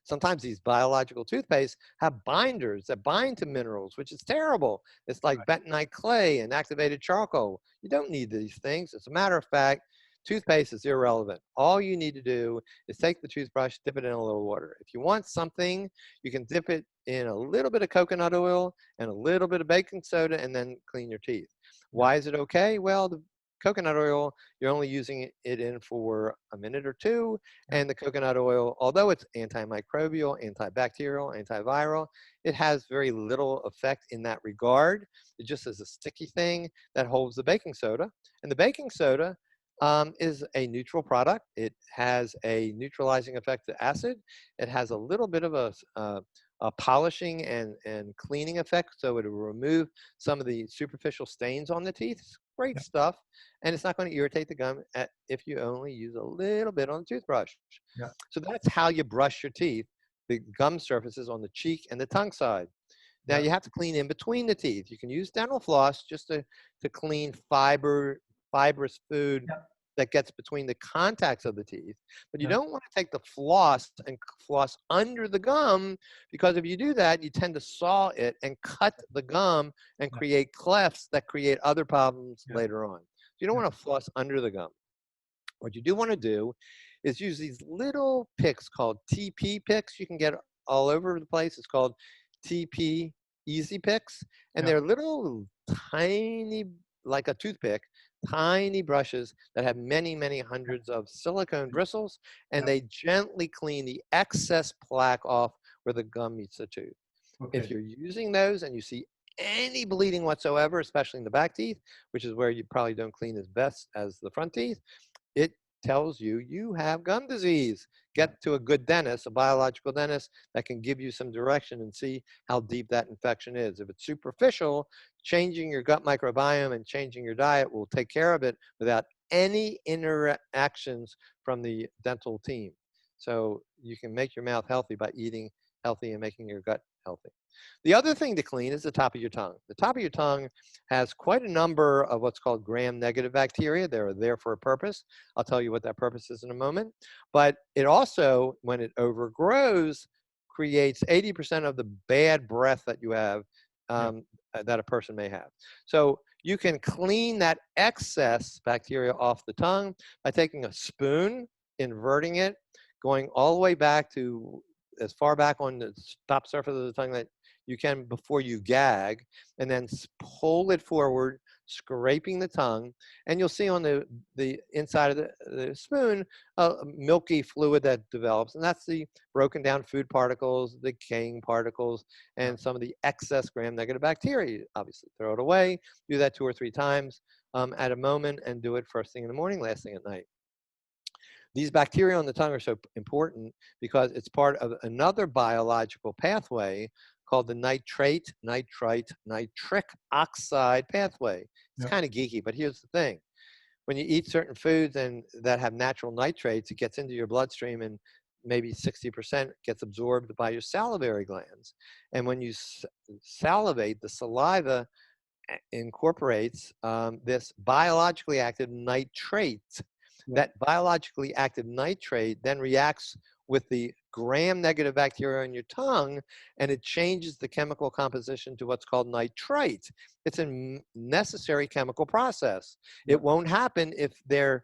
Sometimes these biological toothpaste have binders that bind to minerals, which is terrible. It's like bentonite clay and activated charcoal. You don't need these things. As a matter of fact, toothpaste is irrelevant. All you need to do is take the toothbrush, dip it in a little water. If you want something, you can dip it in a little bit of coconut oil and a little bit of baking soda and then clean your teeth. Why is it okay? Well, the coconut oil, you're only using it in for a minute or two. And the coconut oil, although it's antimicrobial, antibacterial, antiviral, it has very little effect in that regard. It just is a sticky thing that holds the baking soda. And the baking soda is a neutral product. It has a neutralizing effect to acid. It has a little bit of a polishing and cleaning effect, so it will remove some of the superficial stains on the teeth. It's great stuff, and it's not going to irritate the gum if you only use a little bit on the toothbrush. So that's how you brush your teeth, the gum surfaces on the cheek and the tongue side. Now you have to clean in between the teeth. You can use dental floss just to clean fibrous food that gets between the contacts of the teeth. But you don't want to take the floss and floss under the gum, because if you do that, you tend to saw it and cut the gum and create clefts that create other problems later on. So you don't want to floss under the gum. What you do want to do is use these little picks called TP picks. You can get all over the place. It's called TP Easy Picks, and Yeah. they're little tiny, like a toothpick, tiny brushes that have many, many hundreds of silicone bristles, and Yeah. they gently clean the excess plaque off where the gum meets the tooth. If Okay. you're using those and you see any bleeding whatsoever, especially in the back teeth, which is where you probably don't clean as best as the front teeth, it tells you you have gum disease. Yeah. Get to a good dentist, a biological dentist that can give you some direction and see how deep that infection is. If it's superficial, changing your gut microbiome and changing your diet will take care of it without any interactions from the dental team. So you can make your mouth healthy by eating healthy and making your gut healthy. The other thing to clean is the top of your tongue. The top of your tongue has quite a number of what's called gram-negative bacteria. They're there for a purpose. I'll tell you what that purpose is in a moment. But it also, when it overgrows, creates 80% of the bad breath that you have, Yeah. that a person may have. So you can clean that excess bacteria off the tongue by taking a spoon, inverting it, going all the way back to as far back on the top surface of the tongue that you can before you gag, and then pull it forward, scraping the tongue, and you'll see on the inside of the spoon a milky fluid that develops, and that's the broken down food particles, the decaying particles, and some of the excess gram-negative bacteria. Obviously, throw it away. Do that 2 or 3 times at a moment, and do it first thing in the morning, last thing at night. These bacteria on the tongue are so important because it's part of another biological pathway called the nitrate, nitrite, nitric oxide pathway. It's Yeah. kind of geeky, but here's the thing. When you eat certain foods that have natural nitrates, it gets into your bloodstream and maybe 60% gets absorbed by your salivary glands. And when you salivate, the saliva incorporates this biologically active nitrate. Yeah. That biologically active nitrate then reacts with the gram-negative bacteria in your tongue, and it changes the chemical composition to what's called nitrite. It's a necessary chemical process. Yeah. It won't happen if the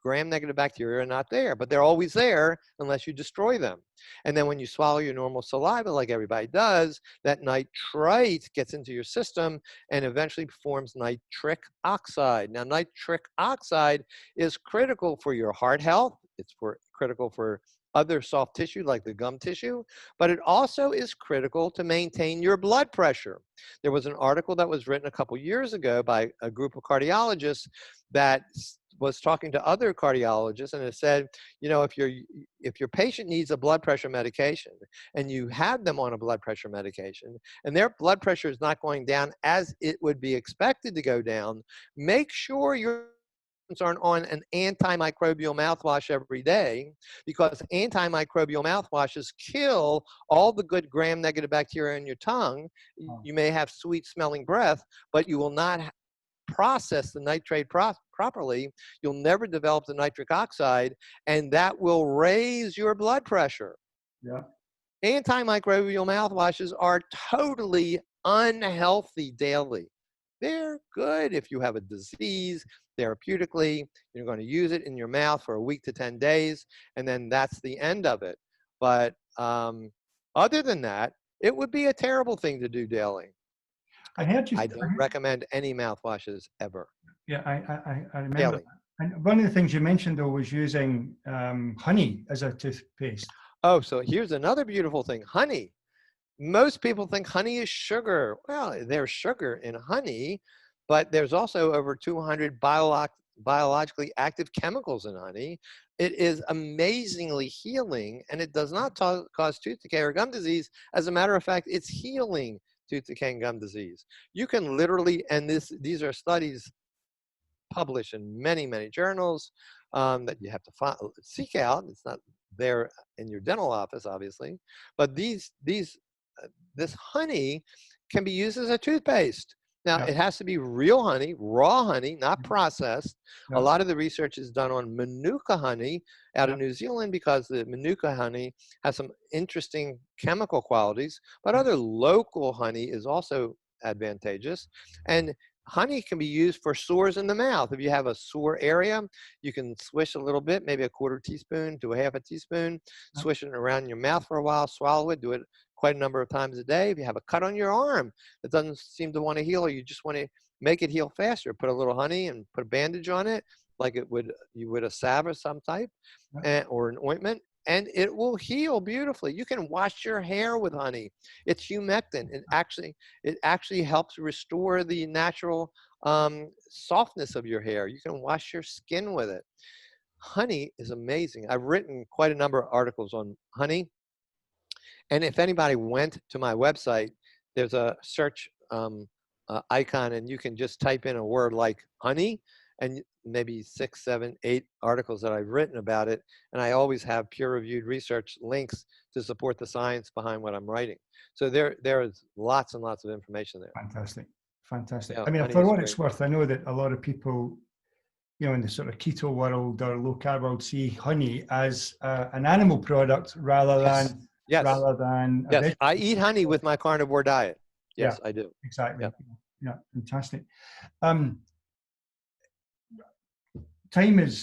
gram-negative bacteria are not there, but they're always there unless you destroy them. And then when you swallow your normal saliva, like everybody does, that nitrite gets into your system and eventually forms nitric oxide. Now, nitric oxide is critical for your heart health. It's critical for other soft tissue like the gum tissue, but it also is critical to maintain your blood pressure. There was an article that was written a couple years ago by a group of cardiologists that was talking to other cardiologists, and it said, you know, if your patient needs a blood pressure medication and you have them on a blood pressure medication and their blood pressure is not going down as it would be expected to go down, make sure your aren't on an antimicrobial mouthwash every day, because antimicrobial mouthwashes kill all the good gram-negative bacteria in your tongue. You may have sweet smelling breath, but you will not process the nitrate properly. You'll never develop the nitric oxide, and that will raise your blood pressure. Yeah. Antimicrobial mouthwashes are totally unhealthy daily. They're good if you have a disease therapeutically. You're going to use it in your mouth for a week to 10 days, and then that's the end of it. But other than that, it would be a terrible thing to do daily. I heard you. I don't recommend any mouthwashes ever. Yeah, I remember. Daily. And one of the things you mentioned though was using honey as a toothpaste. Oh, so here's another beautiful thing. Honey. Most people think honey is sugar. Well, there's sugar in honey, but there's also over 200 biologically active chemicals in honey. It is amazingly healing, and it does not cause tooth decay or gum disease. As a matter of fact, it's healing tooth decay and gum disease. You can literally, and these are studies published in many, many journals that you have to seek out. It's not there in your dental office, obviously, but this honey can be used as a toothpaste. Now, Yeah. it has to be real honey, raw honey, not processed. Yeah. A lot of the research is done on Manuka honey out Yeah. of New Zealand, because the Manuka honey has some interesting chemical qualities, but other local honey is also advantageous. And honey can be used for sores in the mouth. If you have a sore area, you can swish a little bit, maybe a 1/4 teaspoon to a 1/2 teaspoon, swish it around your mouth for a while, swallow it, do it quite a number of times a day, if you have a cut on your arm that doesn't seem to want to heal, or you just want to make it heal faster, put a little honey and put a bandage on it, like you would a salve of some type, or an ointment, and it will heal beautifully. You can wash your hair with honey. It's humectant. It actually helps restore the natural softness of your hair. You can wash your skin with it. Honey is amazing. I've written quite a number of articles on honey. And if anybody went to my website, there's a search icon, and you can just type in a word like honey, and maybe 6, 7, 8 articles that I've written about it. And I always have peer-reviewed research links to support the science behind what I'm writing. So there is lots and lots of information there. Fantastic. Fantastic. Yeah, I mean, honey for is what great. it's worth, I know that a lot of people, you know, in the sort of keto world or low carb world, see honey as an animal product rather than Yes. a Yes. I eat honey with my carnivore diet. Yes, yeah, I do. exactly. Yeah. Yeah, fantastic. Time is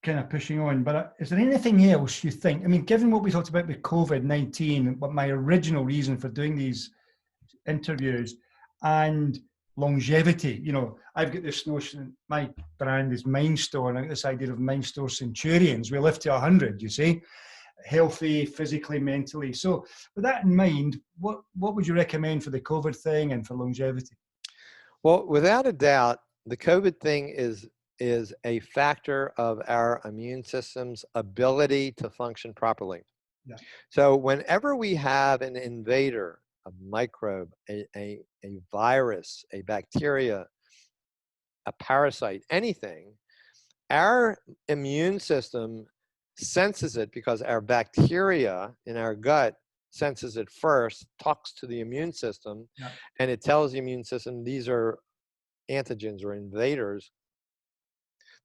kind of pushing on, but is there anything else you think? I mean, given what we talked about with COVID-19, what my original reason for doing these interviews, and longevity, you know, I've got this notion, my brand is Mindstore, and I got this idea of Mindstore Centurions. We live to 100, you see, healthy, physically, mentally. So with that in mind, what would you recommend for the COVID thing and for longevity? Well, without a doubt, the COVID thing is a factor of our immune system's ability to function properly. Yeah. So whenever we have an invader, a microbe, a virus, a bacteria, a parasite, anything, our immune system senses it, because our bacteria in our gut senses it first, talks to the immune system, Yeah. and it tells the immune system these are antigens or invaders.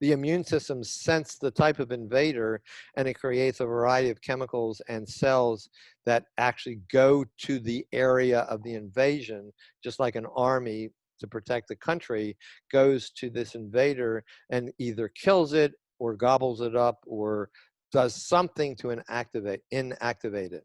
The immune system senses the type of invader, and it creates a variety of chemicals and cells that actually go to the area of the invasion, just like an army to protect the country goes to this invader and either kills it or gobbles it up or does something to inactivate it.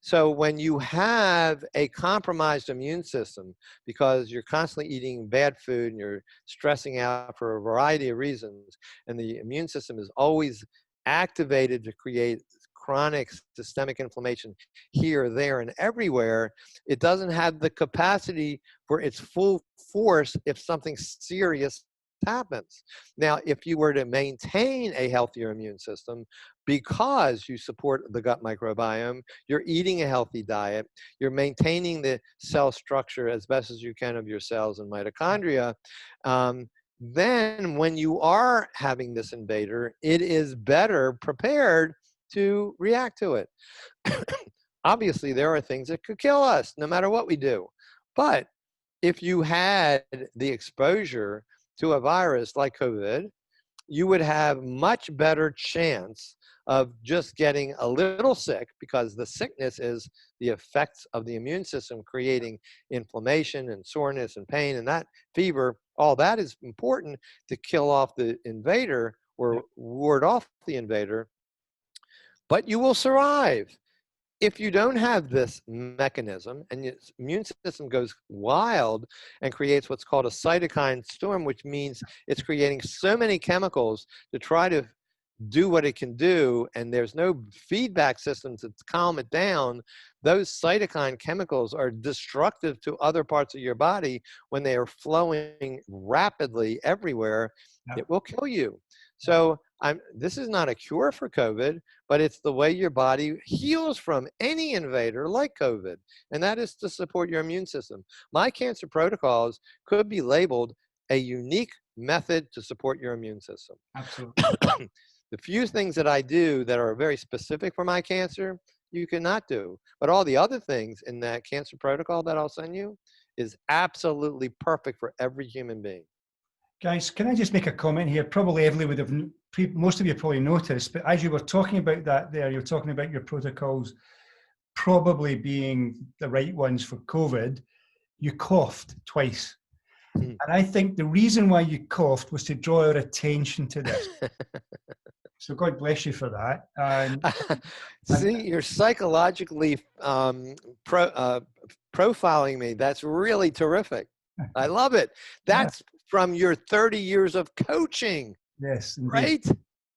So when you have a compromised immune system, because you're constantly eating bad food and you're stressing out for a variety of reasons, and the immune system is always activated to create chronic systemic inflammation here, there, and everywhere, it doesn't have the capacity for its full force if something serious happens. Now, if you were to maintain a healthier immune system because you support the gut microbiome, you're eating a healthy diet, you're maintaining the cell structure as best as you can of your cells and mitochondria, then when you are having this invader, it is better prepared to react to it. Obviously, there are things that could kill us no matter what we do. But if you had the exposure to a virus like COVID, you would have much better chance of just getting a little sick, because the sickness is the effects of the immune system creating inflammation and soreness and pain, and that fever, all that is important to kill off the invader or ward off the invader. But you will survive. If you don't have this mechanism and your immune system goes wild and creates what's called a cytokine storm, which means it's creating so many chemicals to try to do what it can do, and there's no feedback system to calm it down, those cytokine chemicals are destructive to other parts of your body. When they are flowing rapidly everywhere, it will kill you. So this is not a cure for COVID, but it's the way your body heals from any invader like COVID, and that is to support your immune system. My cancer protocols could be labeled a unique method to support your immune system. Absolutely. The few things that I do that are very specific for my cancer, you cannot do. But all the other things in that cancer protocol that I'll send you is absolutely perfect for every human being. Guys, can I just make a comment here? Probably everybody would have, most of you probably noticed, but as you were talking about that there, you're talking about your protocols probably being the right ones for COVID, you coughed twice. Mm. And I think the reason why you coughed was to draw our attention to this. So God bless you for that. And See, you're psychologically profiling me. That's really terrific. I love it. yeah, That's from your 30 years of coaching, yes, indeed, right?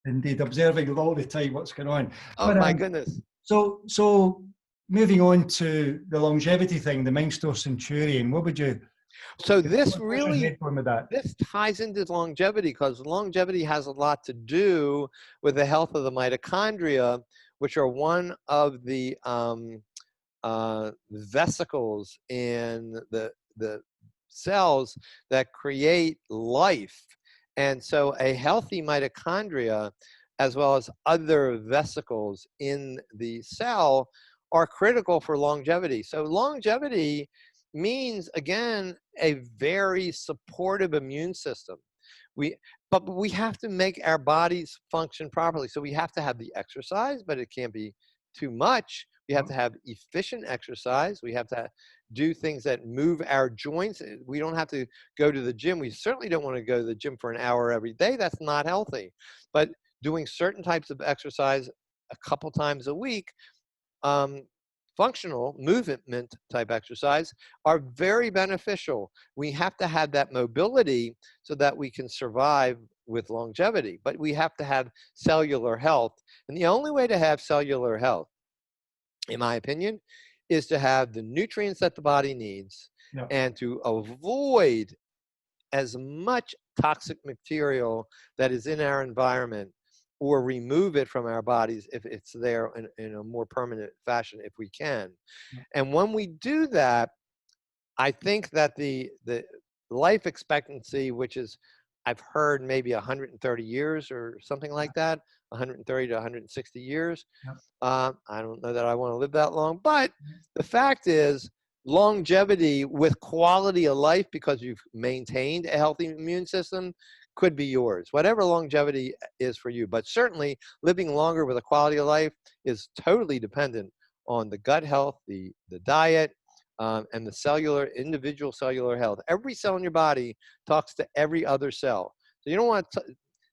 indeed, observing all the time what's going on. Oh But my goodness. so moving on to the longevity thing, the Mindstore Centurion. What would you? So this Where's your really, head going with that? this ties into longevity because longevity has a lot to do with the health of the mitochondria, which are one of the vesicles in the cells that create life. And so a healthy mitochondria, as well as other vesicles in the cell, are critical for longevity. So longevity means, again, a very supportive immune system. But we have to make our bodies function properly. So we have to have the exercise, but it can't be too much. We have to have efficient exercise. We have to do things that move our joints. We don't have to go to the gym. We certainly don't want to go to the gym for an hour every day. That's not healthy. But doing certain types of exercise a couple times a week, functional movement type exercise, are very beneficial. We have to have that mobility so that we can survive with longevity, but we have to have cellular health. And the only way to have cellular health, in my opinion, is to have the nutrients that the body needs Yeah. and to avoid as much toxic material that is in our environment, or remove it from our bodies if it's there in a more permanent fashion if we can. Yeah. And when we do that, I think that the life expectancy, which is, I've heard maybe 130 years or something like that, 130 to 160 years. Yeah. I don't know that I want to live that long, but the fact is, longevity with quality of life, because you've maintained a healthy immune system, could be yours. Whatever longevity is for you, but certainly living longer with a quality of life is totally dependent on the gut health, the diet, and the individual cellular health. Every cell in your body talks to every other cell. So you don't want to,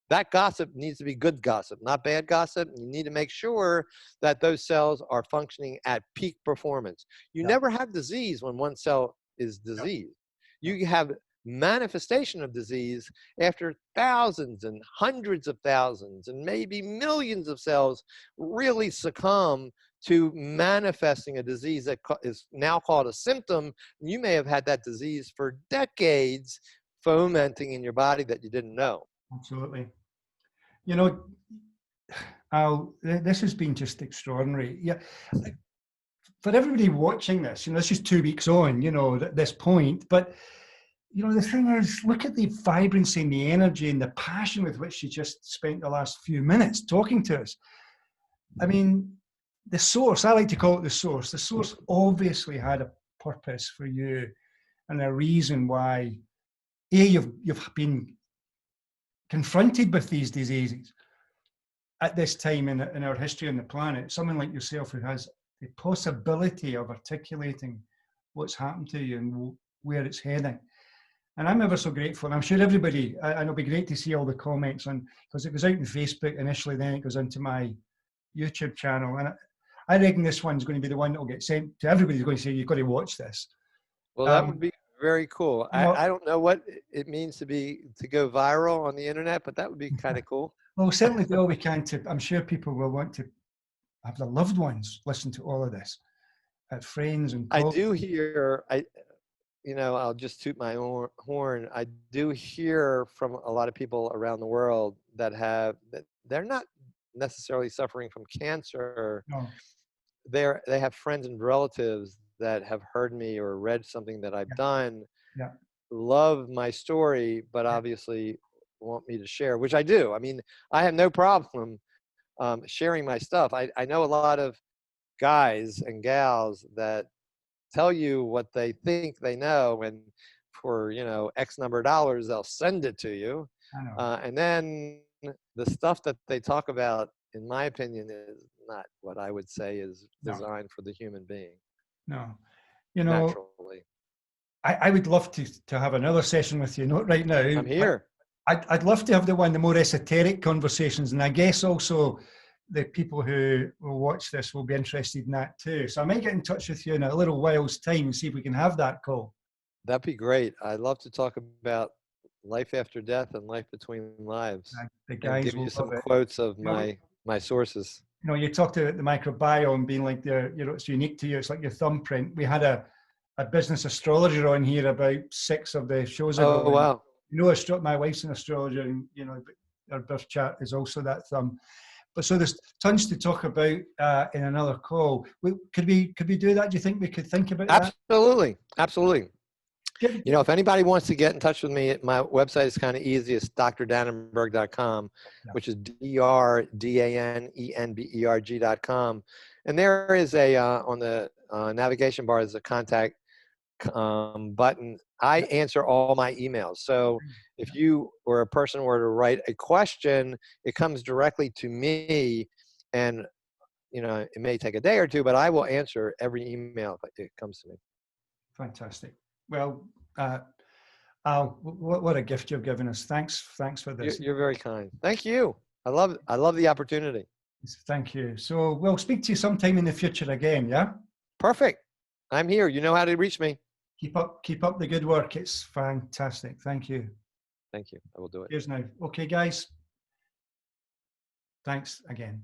that gossip needs to be good gossip, not bad gossip. You need to make sure that those cells are functioning at peak performance. You Yeah. never have disease when one cell is diseased. You have manifestation of disease after thousands and hundreds of thousands and maybe millions of cells really succumb to manifesting a disease that is now called a symptom. You may have had that disease for decades fomenting in your body that you didn't know. Absolutely. You know, this has been just extraordinary. Yeah. For everybody watching this, this is 2 weeks on, at this point, but the thing is, look at the vibrancy and the energy and the passion with which you just spent the last few minutes talking to us. I mean, the source, I like to call it the source obviously had a purpose for you and a reason why, you've been confronted with these diseases at this time in our history on the planet. Someone like yourself who has the possibility of articulating what's happened to you and where it's heading. And I'm ever so grateful. And I'm sure everybody, and it'll be great to see all the comments on, because it goes out on Facebook initially, then it goes into my YouTube channel. And I reckon this one's going to be the one that will get sent to everybody. Who's going to say, you've got to watch this. Well, that would be very cool. I don't know what it means to go viral on the internet, but that would be kind of cool. Well, we'll certainly do all we can to, I'm sure people will want to have their loved ones listen to all of this, friends and colleagues. I do hear, I'll just toot my own horn. I do hear from a lot of people around the world that they're not necessarily suffering from cancer. No. They have friends and relatives that have heard me or read something that I've done, love my story, but obviously want me to share, which I do. I mean, I have no problem sharing my stuff. I know a lot of guys and gals that tell you what they think they know, and for X number of dollars they'll send it to you, and then the stuff that they talk about, in my opinion, is not what I would say is designed for the human being. No, naturally. I would love to have another session with you, not right now. I'm here. I'd love to have the more esoteric conversations, and I guess also the people who will watch this will be interested in that too. So I might get in touch with you in a little while's time and see if we can have that call. That'd be great. I'd love to talk about life after death and life between lives, The and guys give will you some love it. quotes of You know, my sources. you know, you talked about the microbiome being like it's unique to you. It's like your thumbprint. We had a business astrologer on here about 6 of the shows ago. Oh, wow. You know, my wife's an astrologer, and you know, our birth chart is also that thumb. But so there's tons to talk about in another call. Could we do that? Do you think we could think about that? Absolutely. Absolutely. You know, if anybody wants to get in touch with me, my website is kind of easy. It's drdanenberg.com, which is drdanenberg.com. And there is a, on the navigation bar, is a contact button. I answer all my emails. So if you or a person were to write a question, it comes directly to me, and you know, it may take a day or two, but I will answer every email if it comes to me. Fantastic. Well, Al, what a gift you've given us. Thanks for this. You're very kind. Thank you. I love the opportunity. Thank you. So we'll speak to you sometime in the future again. Yeah. Perfect. I'm here. You know how to reach me. Keep up the good work. It's fantastic. Thank you. Thank you. I will do it. Here's now. Okay, guys. Thanks again.